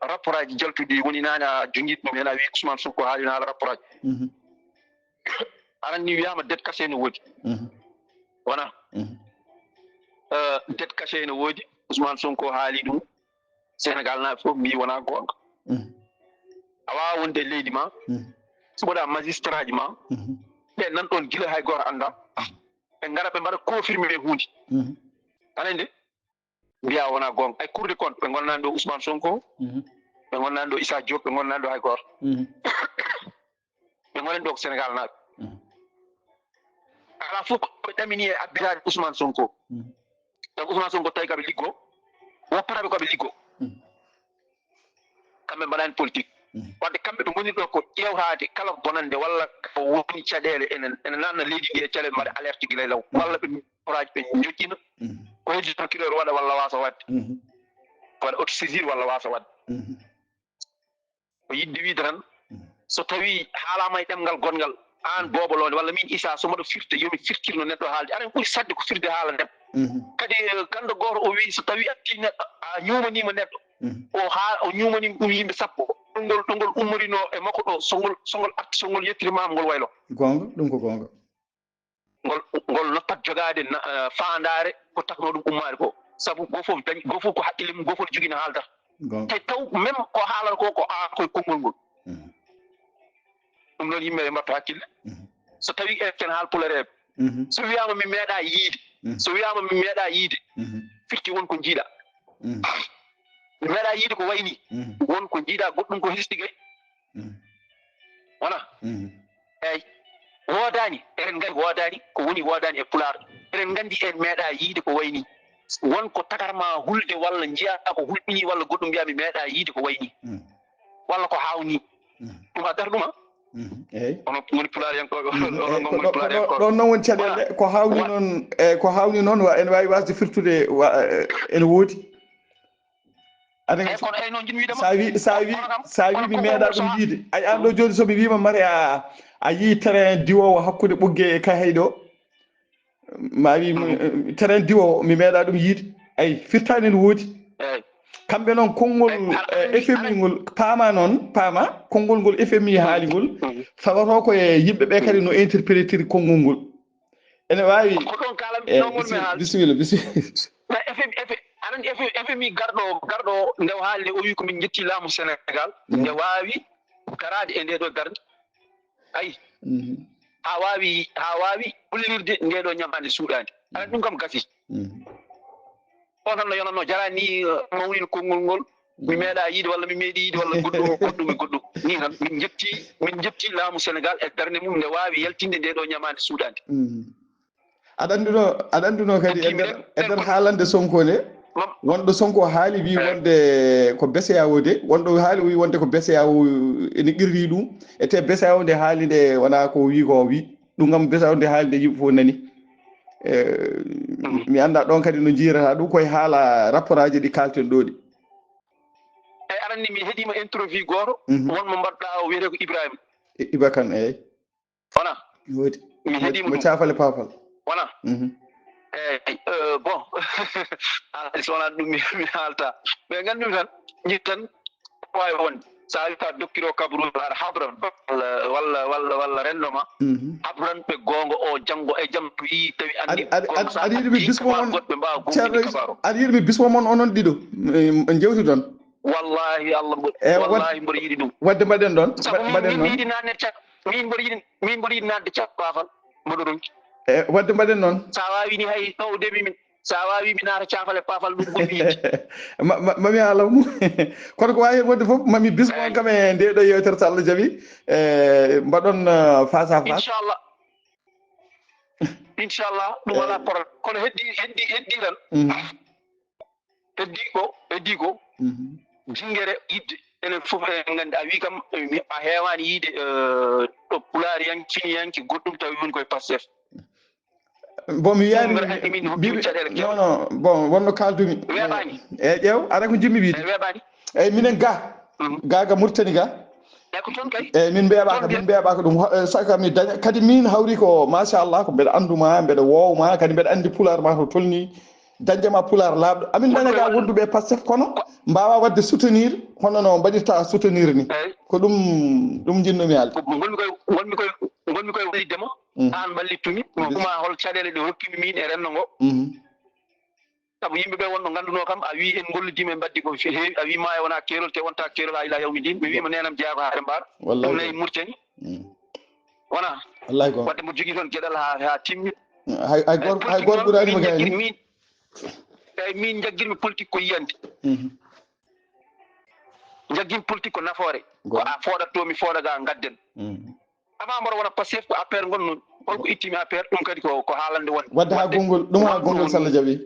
rapport aji jaltuɗi woni nane a joguiɗ ɗum hen a wi Ousmane Sonko haalino haala rapport aji aɗa ni wiyama dette caché ne woodi wona dette caché ne woodi Ousmane Sonko haali ɗum Sénégal naaɓe fof mbi wona gonga a wawa wonde e leydi ma suɓoɗa magistrat ji ma ɓe nan ɗon gila hay goto anda ɓe gara ɓe mbaɗa confirmé ɓe hunde anande mbiya wona gonga ay cour des comptes ɓe gonnani ɗo Ousmane Sonko ɓe gonnani ɗo Issa Diop ɓe gonnani ɗo hay goto ɓe gonani ɗo ko Sénégal naaɓe ala fof ɓe ɗamini e abbitade Ousmane Sonko donc Ousmane Sonko tawi kaɓe liggo woppataɓe koɓe liggo kamɓe mbaɗani politique wadde kamɓe ɓe goni ɗo ko ƴewtade kala bonande walla ko woni caɗele ene nanna leydi ndi e caɗele mbaɗa alerte guila law walla ɓe oraji ɓe joƴƴina ko heddi tan kiɗoɗo waɗa walla wasa wadde waɗa autosaisir walla wasa wadde ko yidde wiide tan so tawi haalama e ɗemgal gongal an bobolode walla min Issa so mbaɗa firte yomi firtirno neɗɗo haalde aɗa ɓuuri sadde ko firde haala ndem kadi ganndo goto o wi so tawi addi neɗɗo a ñumanima neɗɗo o ñumanima ɗum yimɓe sappo ɗongol ummorino e makko ɗo songol arti songol yettirimama ngol waylo gonga ɗum ko gonga ngol nottat jogade fandare ko takno ɗum ummade ko saabu go fof ko haqqille mum go fof jogino haaldata te taw même ko haalata ko an koye konngol ngol ɗum noon yimɓe mbatto hakkille so tawi eten haal pulareɓe so wiyama mi meeɗa yiide firti wonko jiiɗa mi meeɗa yiide ko wayni wonko jiiɗa goɗɗum ko histigay wona eyyi woodani eɗen gandi woodani ko woni woodani e pulaar eɗen gandi en meeɗa yiide ko wayni wonko takarma hulde walla jiiya ko hulɓini walla goɗɗum mbiya mi meeɗa yiide ko wayni walla ko hawni ɗum addata ɗuma eyyi ono woni pulaariyankoɓe ɗon noon woni caɗele ko hawni noon ko hawni noon ene wawi wasde firtude ene woodi aɗa kono ey noon jinmi wiidema sa wi mi meeɗa ɗum yiide ay an ɗo joni somi wima mari a yii terrain diwowo hakkude ɓogge e kahay ɗo ma wi terrain diwowo mi meeɗa ɗum yiide ay firtani ene woodi kamɓe noon konngol FMI ngol paama konngol ngol FMI haali ngol fawato koye yimɓe ɓe kadi no interprétiri konngol ngol ene wawi bisimilla aɗa FMI garɗo nde haalde o wi komin jetti laamu Sénégal nde wawi garade e nde ɗo darde ayi ha wawi ɓullirde nde ɗo ñamande suuɗade aɗa ɗum kam gasi on tan no yonatno jarani mawnino konngol ngol mi meeɗa yiide walla mi meeɗi yiide walla goɗɗum e goɗɗum ni tan min jetti laamu Sénégal e darde mum nde wawi yaltinde nde ɗo ñamande suuɗade aɗa anduno kadi e nder haalande Sonko nde wonɗo Sonko haali wi wonde ko BCEAO de wonɗo haali wi wonde ko BCEAO ene qirri ɗum ete BCEAO nde haali nde wona ko wi ko wi ɗum kam BCEAO nde haali nde yimɓe fof nani mi anda ɗon kadi no jiirata ɗum koye haala rapport aji ɗi kalten ɗo ɗi eyyi aɗa anndi mi heeɗima interview goto wonmo mbaɗɗa o wiyete ko Ibrahima Iba Kane eyyi wona woodi mi heeɗima mo cafale paafal wona eyyi bon so wona ɗum mi haalta ɓe gandumi tan jit tan wawi wonde sa wi ka dokkiro kabaru aɗa habran walla renndoma habran ɓe gonga o janggo e jam to yi tawi andi aɗa yiɗi mi bismo on goɗɓe mbawa gomɗinde kabaru aɗa yiɗi mi bismo mon onon ɗiɗo jewti ɗon wallahi Allah wallahi mboɗo yiɗi ɗum wadde mbaɗen ɗon mbaɗen noon yiɗi nanne min mboɗo yiɗi nadde cafafal mboɗo ronki wadde mbaɗen noon sa wawi ni hay ɗowdemi min sa wawi mi naata cafale paafal ɗum ɓuri yiɗi mami haala mum kono ko wawi hen wonde foof mami bismo on kam e nde ɗo yewtere so Allah jaaɓi mbaɗon face à face inchallah ɗum wala probléme kono heddi tan heddi ko jinguere yidde enen fof en gandi a wi kam a heewani yiide ɗo pulaar yanki goɗɗum tawi woni koye Pastef bon mi yaani bibi non non bon wonno kaldumi weeɓani eyyi ƴeew ara ko jimmi wiide weeɓani eyyi minen ga Mauritanie ga ko toon kay eyyi min mbeeɓaka ɗum saka mi daña kadi min hawri ko machallah ko mbeɗa anduma mbeɗa wowma kadi mbeɗa andi pular ma to tolni dañdema pular laaɓɗo amin daña ga wonduɓe Pastef kono mbawa wadde soutenir hono no mbaɗirta soutenir ni ko ɗum jinnomi haalde gonmi koye walliddemo an ballittumi ɗuma hol caɗele ɗe hokkimi min e renndo ngo saabu yimɓeɓe wonɗo ganduno kam a wi en golludima e mbaddi ko heewi a wi maayo wona keerol te wonta keerol ha ila yawmi din mi wima nenam jeeya ko haare mbar ɗum nayi Mauritanie wona wallahi ko wadde mo jogui toon gueɗal ha timmi hay goto ɓuranima gayni eyyi min jagguirmi politique ko yiyande jagguimi politique ko nafoore ko a fooɗatto mi fooɗa ga gadden avant mboɗo wona Pastef ko affaire gonno holko ittimi affaire ɗum kadi ko haalande wonde wadde ha gongol Salla Diaby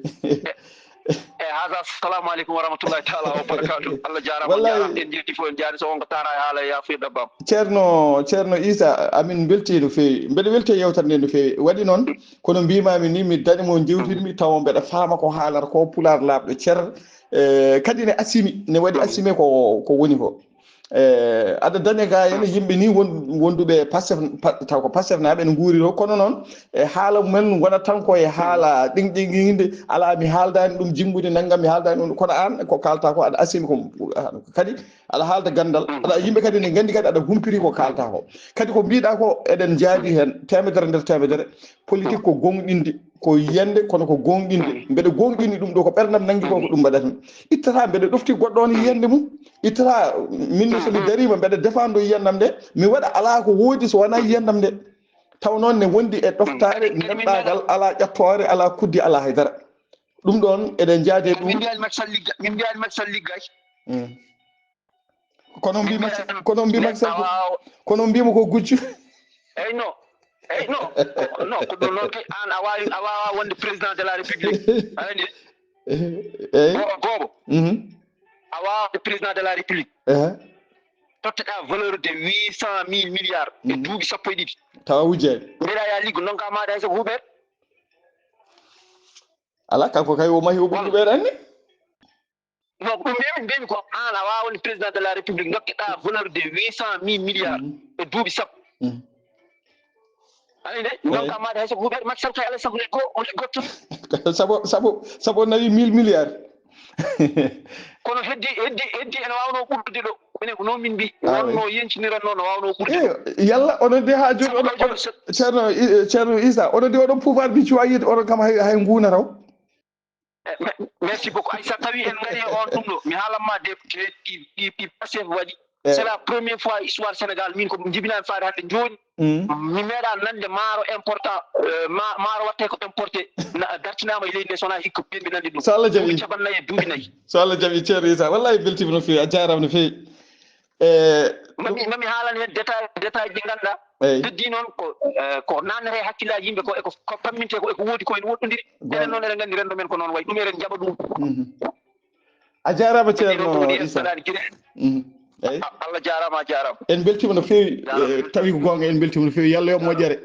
haga assalamu aleykum wa rahmatullahi taala wa barakatuh Allah jarama en jetti fof en jaari so wonko tara e haala ya fuɗɗa bam ceerno Issa amin belti no feewi mbeɗa welti e yewtere nde no feewi waɗi noon kono mbimami ni mi dañimo jewtidmi taw mbeɗa faama ko haalata ko pular laaɓɗo ceer kadi ne asimi ne waɗi asime ko woni ko aɗa daña ga ene yimɓe ni wonduɓe Pastef taw ko Pastef naaɓe ene guuri ɗo kono noon e haala mumen wonat tan koye haala ɗingɗinginde ala mi haaldani ɗum jimbude naggam mi haaldani ɗum kono an ko kalta ko aɗa asimi ko kadi aɗa haalda gandal aɗa yimɓe kadi ne gandi kadi aɗa humpiri ko kalta ko kadi ko mbiɗa ko eɗen jaadi hen temedere nder temedere politique ko gonɗinde ko yiyande kono ko gonɗinde mbeɗa gonɗini ɗum ɗo ko ɓerdam nangui ko ɗum mbaɗata ittata mbeɗa ɗofti goɗɗo on yiyande mum ittata min somi darima mbeɗa défendre yiyandam nde mi waɗa ala ko woodi so wona yiyandam nde taw noon ne wondi e ɗoftare neɗɗagal ala ƴattore ala kuddi ala haydara ɗum ɗon eɗen jaade ɗum min mbiyani Macky Sall liggaki kono mbima ko gujju eyyi non ko ɗum noon kay an a wawa wonde président de la république aɗa andi goobo a wawa wonde président de la république totteɗa valeur de 800.000 milliards e duuɓi sappo e ɗiɗi tawa wujjede mbiɗa ya liggo donka made hay soko huuɓede ala kanko kay o mahi o ɓuuri ɓeeɗa anni non ɗum mbimi ko an a wawa wonde président de la république dokkeɗa valeur de 800.000 milliards e duuɓi sappo ani de donka made hay soko huuɓede Macky Sall kay alay sago on gotto sabo nawi 1000 milliards kono heddi ene wawno ɓurdude ɗo minen ko noon min mbi wonno yenciniranno no wawno ɓurde yalla onon de ha joni ceerno Issa onon de oɗon pouvoir mi cuwa yide oɗon kam hay nguuna taw merci beaucoup ay sa tawi en gari on ɗum ɗo mi haalanma de ɗi Pastef waɗi c'est la première fois histoire Sénégal min ko jibinani faade hande joni mi meeɗa nande maaro important maaro watte ko importé dartinama e leydi nde sowona hikka ɓenɓe nande ɗum so Allah jaɓi capannayi e duuɓi nayyi so Allah jaɓi ceerno Issa wallahi beltima no fewi a jarama no fewi mami haalani hen détail ɗi ganduɗa heddi noon ko nannete hakkillaji yimɓe ko eko pamminte ko eko woodi ko ene woɗɗodiri enen noon eɗen gandi rendo men ko noon wayi ɗum eɗen jaɓa ɗum a jarama ceerno Issa eyyi Allah jarama en beltima no fewi tawi ko gonga en beltima no fewi yallah yo moƴƴere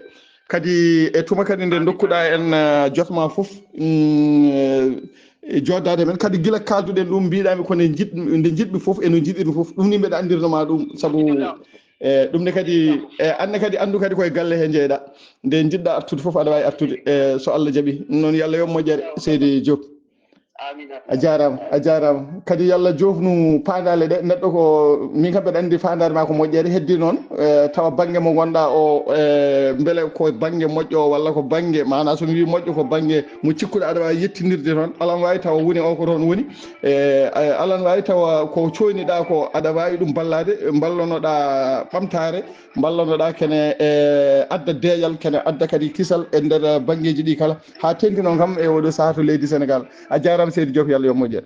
kadi e tuma kadi nde dokkuɗa en jotma foof joddade men kadi guila kalduɗen ɗum mbiɗami ko nde jiɗmi foof eno jiɗirmi foof ɗum ni mbeɗa andirnoma ɗum saabu ɗum ne kadi anne kadi andu kadi koye galle he jeeyɗa nde jiɗɗa artude foof aɗa wawi artude so Allah jaaɓi noon yallah yo moƴƴere seydi Diop a jarama kadi yallah jofnu pandale ɗe neɗɗo ko min kam mbeɗa andi fandare ma ko moƴƴere heddi noon tawa banggue mo gonɗa o beele ko banggue moƴƴo o walla ko banggue mana somi wi moƴƴo ko banggue mo cikkuɗa aɗa wawi yettidirde toon alan wawi tawa woni o ko toon woni alan wawi tawa ko coyniɗa ko aɗa wawi ɗum ballade ballonoɗa ɓamtare ballonoɗa kene adda deeƴal kene adda kadi kisal e nder banggueji ɗi kala ha tengti noon kam e oɗo saaha to leydi Sénégal a jarama seydi Diop yallah yo moƴƴere